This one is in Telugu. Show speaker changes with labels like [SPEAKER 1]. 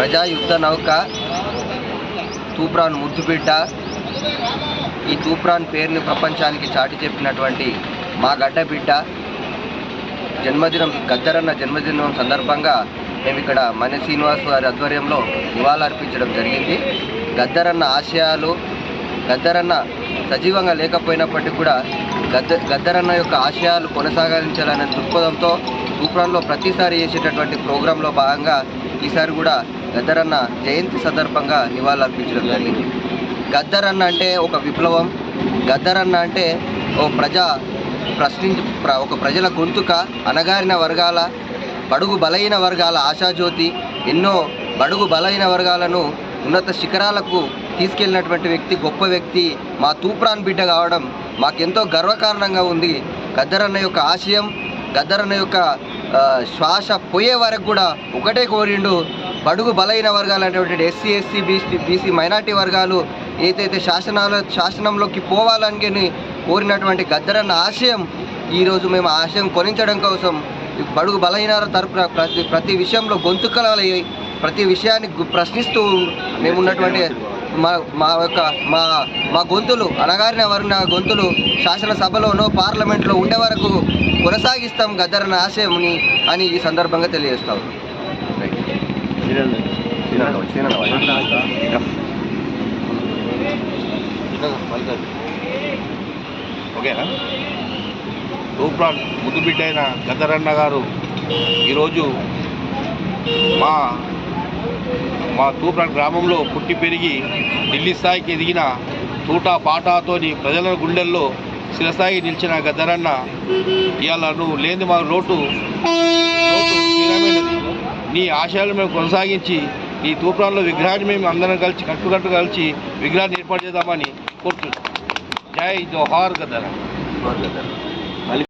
[SPEAKER 1] ప్రజాయుద్ధ నౌక తూప్రాన్ ముద్దుబిడ్డ. ఈ తూప్రాన్ పేరుని ప్రపంచానికి చాటి చెప్పినటువంటి మా గడ్డ బిడ్డ జన్మదినం, గద్దరన్న జన్మదినం సందర్భంగా మేము ఇక్కడ మన్య శ్రీనివాస్ వారి ఆధ్వర్యంలో నివాళులర్పించడం జరిగింది. గద్దరన్న ఆశయాలు, గద్దరన్న సజీవంగా లేకపోయినప్పటికీ కూడా గద్దరన్న యొక్క ఆశయాలు కొనసాగించాలనే దృక్పథంతో తూప్రాన్లో ప్రతిసారి చేసేటటువంటి ప్రోగ్రాంలో భాగంగా ఈసారి కూడా గద్దరన్న జయంతి సందర్భంగా నివాళులర్పించడం జరిగింది. గద్దరన్న అంటే ఒక విప్లవం, గద్దరన్న అంటే ఒక ప్రజల గొంతుక, అణగారిన వర్గాల, బడుగు బలహీన వర్గాల ఆశాజ్యోతి. ఎన్నో బడుగు బలహీన వర్గాలను ఉన్నత శిఖరాలకు తీసుకెళ్ళినటువంటి వ్యక్తి, గొప్ప వ్యక్తి మా తూప్రాన్ బిడ్డ కావడం మాకెంతో గర్వకారణంగా ఉంది. గద్దరన్న యొక్క ఆశయం, గద్దరన్న యొక్క శ్వాస పోయే వరకు కూడా ఒకటే కోరిండు, బడుగు బలహీన వర్గాలు అనేటువంటి ఎస్సీ, ఎస్సీ, బీసీ మైనార్టీ వర్గాలు ఏదైతే శాసనంలోకి పోవాలని కోరినటువంటి గద్దరన్న ఆశయం ఈరోజు మేము ఆశయం కొనించడం కోసం బడుగు బలహీనాల తరపున ప్రతి విషయంలో గొంతుకలై ప్రతి విషయాన్ని ప్రశ్నిస్తూ మేమున్నటువంటి మా గొంతులు, అణగారిన వర్ణ గొంతులు శాసనసభలోనో పార్లమెంట్లో ఉండే వరకు కొనసాగిస్తాం గద్దరన్న ఆశయంని అని ఈ సందర్భంగా తెలియజేస్తాం.
[SPEAKER 2] ఓకేనా? తూప్రాన్ ముద్దుబిడ్డ అయిన గద్దరన్న గారు ఈరోజు మా తూప్రాన్ గ్రామంలో పుట్టి పెరిగి ఢిల్లీ స్థాయికి ఎదిగిన తూటా పాటాతోని ప్రజల గుండెల్లో స్థిరస్థాయికి నిలిచిన గద్దరన్న ఇవాళ నువ్వు లేని మా లోటు తీరమైనది. నీ ఆశయాలు మేము కొనసాగించి ఈ తూప్రాన్లో విగ్రహాన్ని మేము అందరం కట్టుకట్టు కలిసి విగ్రహాన్ని ఏర్పాటు చేద్దామని కోరుతున్నాం. జై జోహార్ గద్దరన్న.